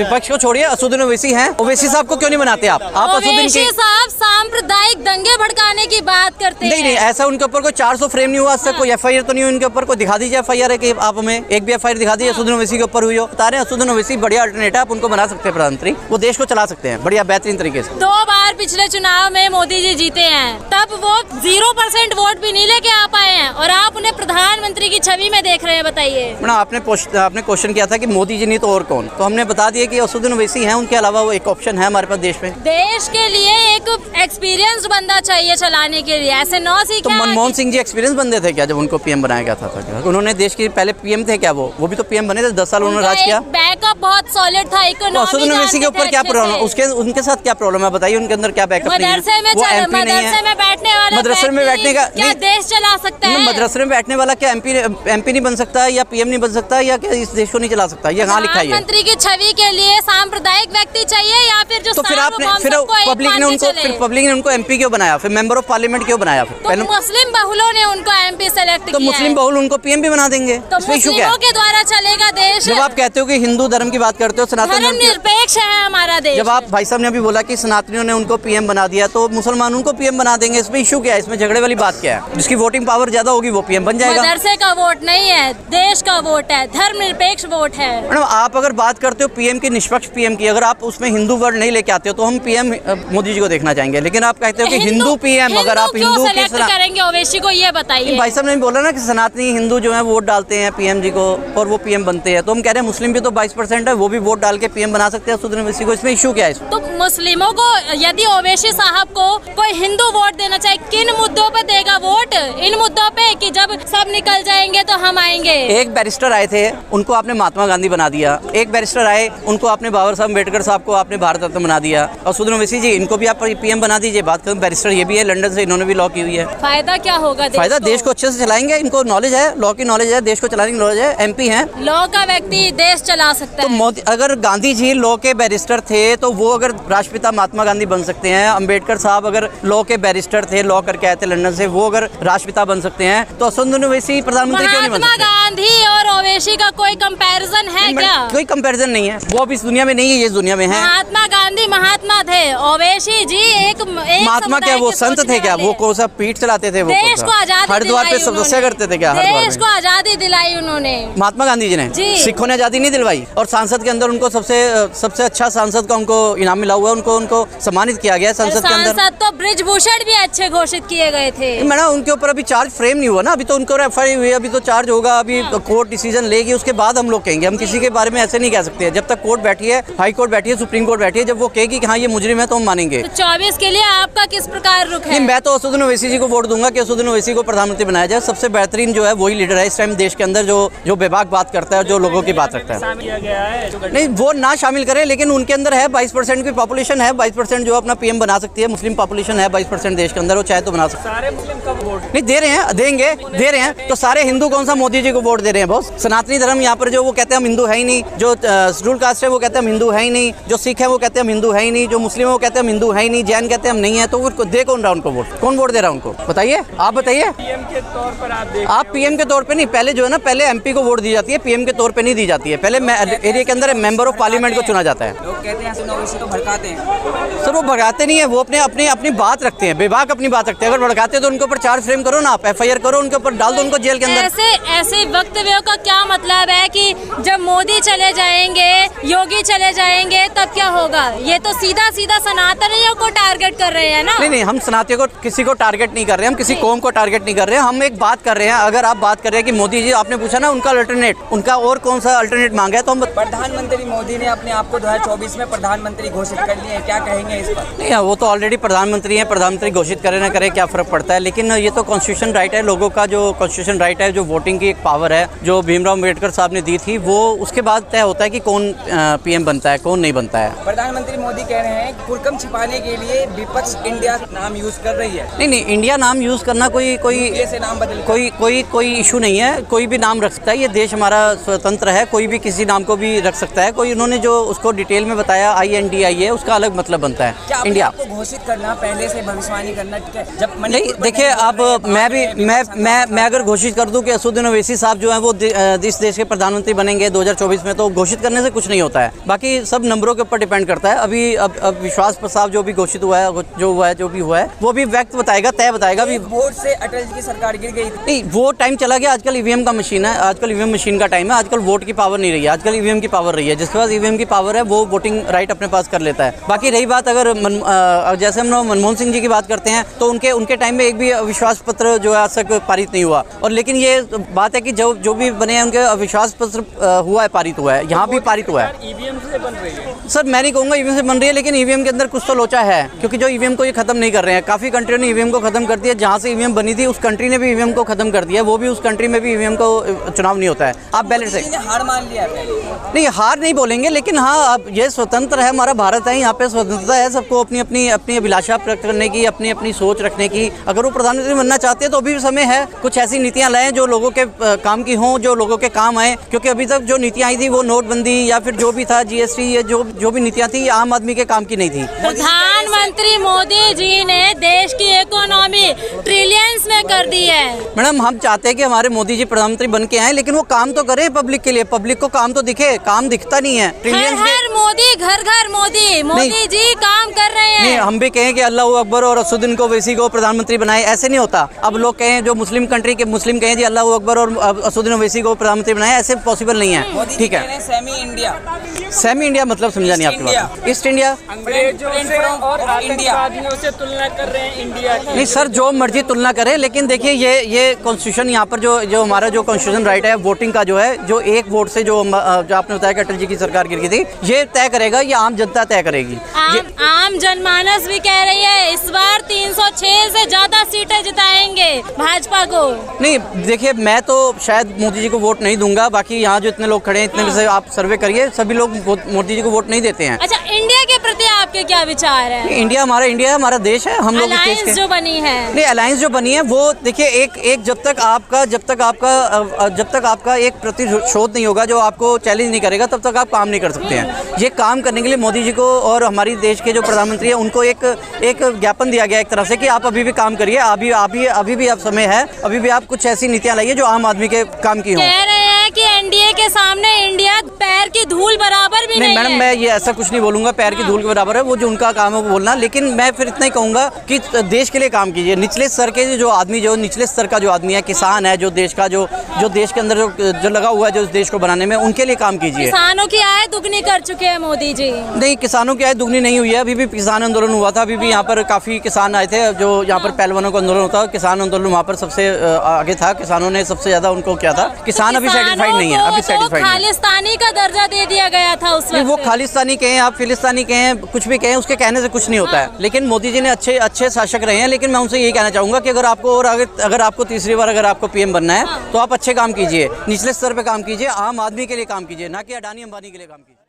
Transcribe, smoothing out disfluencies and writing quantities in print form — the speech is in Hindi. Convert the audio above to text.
विपक्ष को छोड़िए, असदुद्दीन ओवैसी हैं, ओवैसी साहब को क्यों नहीं बनाते आप ओवैसी साहब सांप्रदायिक दंगे भड़काने की बात करते हैं। नहीं, ऐसा उनके ऊपर कोई 400 फ्रेम नहीं हुआ, आज तक कोई FIR तो नहीं हुई उनके ऊपर। कोई दिखा दीजिए FIR है कि आप हमें एक भी FIR दिखा दीजिए असदुद्दीन ओवैसी के ऊपर हुई हो। बता रहे हैं असदुद्दीन ओवैसी बढ़िया अल्टरनेट है, आप उनको बना सकते हैं प्रधानमंत्री, वो देश को चला सकते हैं बढ़िया बेहतरीन तरीके से। 2 बार पिछले चुनाव में मोदी जी जीते हैं, तब वो 0% वोट भी नहीं लेके आ पाए हैं और आप उन्हें प्रधानमंत्री की छवि में देख रहे हैं। बताइए मैडम, आपने क्वेश्चन किया था कि मोदी जी नहीं तो और कौन, तो हमने बता दिया कि असदुद्दीन ओवैसी हैं, उनके अलावा वो एक ऑप्शन है हमारे पास देश में। देश के लिए एक एक्सपीरियंस्ड बंदा चाहिए चलाने के लिए, ऐसे नौसिखिया। तो मनमोहन सिंह जी एक्सपीरियंस बंदे थे क्या जब उनको PM बनाया गया था? उन्होंने देश के पहले PM थे क्या? वो भी तो PM बने थे, 10 साल उन्होंने राज किया। बैकअप बहुत सॉलिड था, तो असदुद्दीन ओवैसी के ऊपर क्या प्रॉब्लम, उनके साथ क्या प्रॉब्लम है बताइए? उनके अंदर क्या बैकअप नहीं है? मदरसे में बैठने वाला, मदरसे में बैठने का क्या देश चला सकता है? मदरसे में बैठने वाला क्या MP नहीं बन सकता या PM नहीं बन सकता या क्या इस देश को नहीं चला सकता? ये कहाँ लिखा है? प्रधानमंत्री की छवि के लिए सांप्रदायिक व्यक्ति चाहिए या फिर जो तो फिर पब्लिक ने उनको MP क्यों बनाया, फिर मेंबर ऑफ पार्लियामेंट क्यों बनाया? तो मुस्लिम बहुलों ने उनको MP सेलेक्ट किया। तो मुस्लिम बहुल उनको PM भी बना देंगे, तो मुस्लिमों के द्वारा चलेगा देश। जब आप कहते हो कि हिंदू धर्म की बात करते हो, सनातन धर्म निरपेक्ष है हमारा देश। जब आप भाई साहब ने अभी बोला कि सनातनियों ने उनको PM बना दिया, तो मुसलमान उनको PM बना देंगे, इसमें इशू क्या है? इसमें झगड़े वाली बात क्या है? जिसकी वोटिंग पावर ज्यादा होगी वो PM बन जाएगा। मदरसे का वोट नहीं है, देश का वोट है, धर्म निरपेक्ष वोट है। मैडम, आप अगर बात करते हो PM की, निष्पक्ष PM की, अगर आप उसमें हिंदू वर्ड नहीं लेके आते हो तो हम PM मोदी जी को देखना चाहेंगे, लेकिन आप कहते हो कि हिंदू PM। अगर आप हिंदू करेंगे ओवैसी को, ये बताइए। भाई साहब ने बोला ना कि सनातनी हिंदू जो है वोट डालते हैं PM जी को और वो PM बनते हैं, तो हम कह रहे हैं मुस्लिम भी तो 22% है, वो भी वोट डाल के PM बना सकते हैं असदुद्दीन ओवैसी को, इसमें इशू क्या है? तो मुस्लिमों को यदि ओवैसी साहब को कोई हिंदू वोट देना चाहिए, किन मुद्दों पे देगा वोट? इन मुद्दों पे कि जब सब निकल जाएंगे तो हम आएंगे। एक बैरिस्टर आए थे, उनको आपने महात्मा गांधी बना दिया। एक बैरिस्टर आए, उनको आपने बाबा साहब अम्बेडकर साहब को आपने भारत रत्न बना दिया। असदुद्दीन ओवैसी जी, इनको भी आप PM बना दीजिए। बात करूं, बैरिस्टर ये भी है, लंदन से इन्होंने भी लॉ की हुई है। फायदा क्या होगा? फायदा देश को अच्छे से चलाएंगे, इनको नॉलेज है, लॉ की नॉलेज है, देश को चलाने की नॉलेज है, MP है। लॉ का व्यक्ति देश चला सकता है। तो मोदी, अगर गांधी जी लॉ के बैरिस्टर थे तो वो अगर राष्ट्रपिता महात्मा गांधी बन सकते हैं, अम्बेडकर साहब अगर लॉ के बैरिस्टर थे, लॉ करके आए थे लंदन से, वो अगर राष्ट्रपिता बन सकते हैं, तो असदुद्दीन ओवैसी प्रधानमंत्री क्यों नहीं बन सकते? गांधी और ओवैसी का कोई कंपैरिजन है क्या? कोई कंपैरिजन नहीं है, वो अब इस दुनिया में नहीं है, ये दुनिया में है। महात्मा गांधी महात्मा थे, ओवैसी जी एक महात्मा क्या वो संत थे क्या? वो कौन सा पीठ चलाते थे? वो देश को आजादी हरिद्वार पे तपस्या करते थे क्या? देश को आजादी दिलाई उन्होंने, महात्मा गांधी जी ने। सिखों ने आजादी नहीं दिलवाई, और सांसद के अंदर उनको सबसे अच्छा सांसद का उनको इनाम मिला हुआ है, उनको सम्मानित किया गया संसद के अंदर। सांसद तो बृजभूषण भी अच्छे घोषित किए गए थे। मैडम, उनके ऊपर अभी चार्ज फ्रेम नहीं हुआ ना, अभी तो उनको FIR हुई, अभी तो चार्ज होगा, अभी कोर्ट डिसीजन लेगी, उसके बाद हम लोग कहेंगे। हम किसी के बारे में ऐसे नहीं कह सकते, जब तक कोर्ट बैठी है, हाई कोर्ट बैठी है, सुप्रीम कोर्ट बैठी है, जब वो कहेगी कि हाँ ये मुजरिम है तो हम मानेंगे। तो 24 के लिए आपका किस प्रकार रुख है? मैं तो असदुद्दीन ओवैसी जी को वोट दूंगा कि असदुद्दीन ओवैसी को प्रधानमंत्री बनाया जाए। सबसे बेहतरीन जो है वही लीडर है इस टाइम देश के अंदर, जो बेबाक बात करता है, जो लोगों की बात रखता है। नहीं, वो ना शामिल करे, लेकिन उनके अंदर है 22% की पॉपुलेशन है, 22% जो अपना PM बना सकती है। मुस्लिम पॉपुलेशन है 22% देश के अंदर, वो चाहे तो बना सकते हैं। सारे मुस्लिम कब वोट नहीं दे रहे हैं, देंगे, दे रहे हैं। तो सारे हिंदू कौन सा मोदी जी को वोट दे रहे हैं? बॉस, सनातनी धर्म यहाँ पर जो वो कहते हैं हम हिंदू है ही नहीं, जो शेड्यूल कास्ट है वो कहते हैं हम हिंदू है ही नहीं, जो सिख है वो कहते हैं हम हिंदू है ही नहीं, जो मुस्लिम है वो कहते हैं हम हिंदू है ही नहीं, जैन कहते हैं हम नहीं है, तो वो दे कौन रहा उनको वोट? कौन वोट दे रहा है उनको? बताइए, आप बताइए। PM के तौर पर आप PM के तौर पे नहीं, पहले जो है ना, पहले MP को वोट दी जाती है, PM के तौर पे नहीं दी जाती है। पहले एरिया के अंदर मेंबर ऑफ पार्लियामेंट को चुना जाता है। लोग कहते हैं ओवैसी को भड़काते हैं। सर, वो भड़काते नहीं है, वो अपनी बात रखते हैं, बेबाक अपनी बात रखते हैं। अगर भड़काते तो उनके ऊपर चार्ज फ्रेम करो ना, आप FIR करो, उनके ऊपर डाल दो, उनको जेल के अंदर। ऐसे वक्तव्यों का क्या मतलब है कि जब मोदी चले जाएंगे, योगी चले जाएंगे, तब क्या होगा? ये तो सीधा सनातनियों को टारगेट कर रहे हैं ना। नहीं, हम सनातनियों को किसी को टारगेट नहीं कर रहे हैं, हम किसी कौम को टारगेट नहीं कर रहे हैं। हम एक बात कर रहे हैं, अगर आप बात कर रहे हैं कि मोदी जी, आपने पूछा ना उनका अल्टरनेट, उनका और कौन सा अल्टरनेट मांगा है, तो हम प्रधानमंत्री मोदी ने अपने आप को 2024 में प्रधानमंत्री घोषित कर लिए हैं, क्या कहेंगे इस पर? नहीं, वो तो ऑलरेडी प्रधानमंत्री हैं, प्रधानमंत्री घोषित करे ना करे क्या फर्क पड़ता है? लेकिन ये तो कॉन्स्टिट्यूशन राइट है, लोगों का जो कॉन्स्टिट्यूशन राइट है, जो वोटिंग की एक पावर है, जो भीमराव अम्बेडकर साहब ने दी थी, वो उसके बाद तय होता है कि कौन PM बनता है, कौन नहीं बनता है। प्रधानमंत्री मोदी कह रहे हैं कुरकम छिपाने के लिए विपक्ष इंडिया नाम यूज कर रही है। नहीं, इंडिया नाम यूज करना कोई नाम बदल कोई इशू नहीं है, कोई भी नाम रख सकता है। ये देश हमारा स्वतंत्र है, कोई भी किसी नाम को भी रख सकता है। कोई उन्होंने जो उसको डिटेल में बताया INDIA है, उसका अलग मतलब बनता है क्या इंडिया। आपको घोषित करना, पहले से भविष्यवाणी करना, ठीक है? जब नहीं देखिए, अब मैं अगर घोषित कर दूं कि असदुद्दीन ओवैसी साहब जो हैं वो इस देश के प्रधानमंत्री बनेंगे 2024 में, तो घोषित करने से कुछ नहीं होता है। बाकी सब नंबरों के ऊपर डिपेंड करता है। अभी अब विश्वास प्रस्ताव जो भी घोषित हुआ है, जो भी हुआ है वो भी वक्त बताएगा, तय बताएगा। अभी वोट से अटल जी की सरकार गिर गई थी। नहीं, वो टाइम चला गया। आजकल ईवीएम का मशीन है, आजकल ईवीएम मशीन का टाइम है। आजकल वोट की पावर नहीं रही है, आजकल ईवीएम की पावर रही है। जिसके पास ईवीएम की पावर है वो वोटिंग राइट अपने पास कर लेता है। बाकी रही बात, अगर जैसे हम लोग मनमोहन सिंह जी की बात करते हैं तो उनके टाइम में एक भी अविश्वास पत्र जो है आज तक पारित नहीं हुआ। और लेकिन ये बात है कि जो भी बने हैं उनके अविश्वास पत्र हुआ है, पारित हुआ है, यहाँ भी पारित हुआ है। ईवीएम से बन रही है सर, मैं नहीं कहूँगा ईवीएम से बन रही है, लेकिन ईवीएम के अंदर कुछ तो लोचा है, क्योंकि जो ईवीएम को ये खत्म नहीं कर रहे हैं। काफ़ी कंट्रियों ने ईवीएम को खत्म कर दिया। जहाँ से ईवीएम बनी थी उस कंट्री ने भी ईवीएम को खत्म कर दिया। वो भी उस कंट्री में भी ईवीएम को चुनाव नहीं होता है। आप बैलेट से हार मान लिया है। नहीं, हार नहीं बोलेंगे, लेकिन हाँ, अब ये स्वतंत्र है, हमारा भारत है, यहाँ पे स्वतंत्रता है सबको अपनी अपनी अभिलाषा प्रकट करने की, अपनी सोच रखने की। अगर वो प्रधानमंत्री बनना चाहते हैं तो अभी भी समय है। कुछ ऐसी नीतियाँ लाएं जो लोगों के काम की हों, जो लोगों के काम आए। क्योंकि अभी तक जो नीतियाँ आई थी वो नोटबंदी या फिर जो भी था GST, ये जो भी नीतियाँ थी आम आदमी के काम की नहीं थी। प्रधानमंत्री मोदी जी ने देश की इकोनॉमी ट्रिलियंस में कर दी है। मैडम, हम चाहते हैं कि हमारे मोदी जी प्रधानमंत्री बन के आए, लेकिन वो काम तो करें पब्लिक के लिए। पब्लिक को काम तो दिखे, काम दिखता नहीं है। हर मोदी, घर घर मोदी जी काम कर रहे हैं। नहीं, हम भी कहें कि अल्लाह अकबर और असदुद्दीन ओवैसी को प्रधानमंत्री बनाए, ऐसे नहीं होता। अब लोग कहें, जो मुस्लिम कंट्री के मुस्लिम कहें जी अल्लाह अकबर और असदुद्दीन ओवैसी को प्रधानमंत्री बनाए, ऐसे पॉसिबल नहीं है। ठीक है, सेमी इंडिया मतलब समझा नहीं आपकी बात। ईस्ट इंडिया अंग्रेजों से और आतंकवादियों से तुलना कर रहे हैं इंडिया की। नहीं सर, जो मर्जी तुलना करें, लेकिन देखिए ये कॉन्स्टिट्यूशन यहाँ पर जो हमारा जो कॉन्स्टिट्यूशन राइट है वोटिंग का, जो है जो एक वोट से जो आपने बताया कि अटल जी की सरकार गिर गई थी, ये तय करेगा, ये आम जनता तय करेगी। आम जनमानस भी कह रही है इस बार 306 से ज्यादा सीटें जिताएंगे भाजपा को। नहीं देखिए, मैं तो शायद मोदी जी को वोट नहीं दूंगा। बाकी यहाँ जो इतने लोग खड़े हैं, इतने में से आप सर्वे करिए, सभी लोग मोदी जी को वोट नहीं देते हैं। अच्छा, इंडिया के प्रति आपके क्या विचार है? इंडिया हमारा देश है, हम लोग अलायंस जो बनी है। नहीं, अलायंस जो बनी है वो देखिए, एक जब तक आपका एक प्रतिशोध नहीं होगा, जो आपको चैलेंज नहीं करेगा, तब तक आप काम नहीं कर सकते हैं। ये काम करने के लिए मोदी जी को और हमारी देश के जो प्रधानमंत्री हैं उनको एक ज्ञापन दिया गया एक तरह से कि आप अभी भी काम करिए, अभी भी आप समय है, अभी भी आप कुछ ऐसी नीतियां लाइए जो आम आदमी के काम की हों। कह रहे हैं कि एनडीए के सामने इंडिया पैर की धूल बराबर भी नहीं है। मैडम, मैं ये ऐसा कुछ नहीं बोलूंगा, पैर की धूल के बराबर है, वो जो उनका काम है वो बोलना। लेकिन मैं फिर इतना ही कहूंगा कि देश के लिए काम कीजिए। निचले स्तर के जो आदमी, जो निचले स्तर का जो आदमी है, किसान है, जो देश का जो देश के अंदर जो लगा हुआ है, जो देश को बनाने में, उनके लिए काम कीजिए। किसानों की आय दुगनी कर चुके हैं मोदी जी। नहीं, किसानों की आय दुगनी नहीं हुई है। अभी भी किसान आंदोलन हुआ था, अभी भी यहाँ पर काफी किसान आए थे। जो यहाँ पर पहलवानों का आंदोलन होता है, किसान आंदोलन वहाँ पर सबसे आगे था। किसानों ने सबसे ज्यादा उनको किया था। किसान अभी सेटिस्फाइड नहीं है, अभी सेटिस्फाइड खालिस्तानी का दर्जा दे दिया गया था उस वक्त। वो खालिस्तानी कहें, आप फिलिस्तानी कहें, कुछ भी कहें, उसके कहने से कुछ नहीं होता है। लेकिन मोदी जी ने अच्छे शासक रहे हैं। लेकिन मैं उनसे यही कहना चाहूंगा कि अगर आपको तीसरी बार अगर आपको PM बनना है तो आप अच्छे काम कीजिए, निचले स्तर पे काम कीजिए, आम आदमी के लिए काम कीजिए, ना कि अडानी अंबानी के लिए काम कीजिए।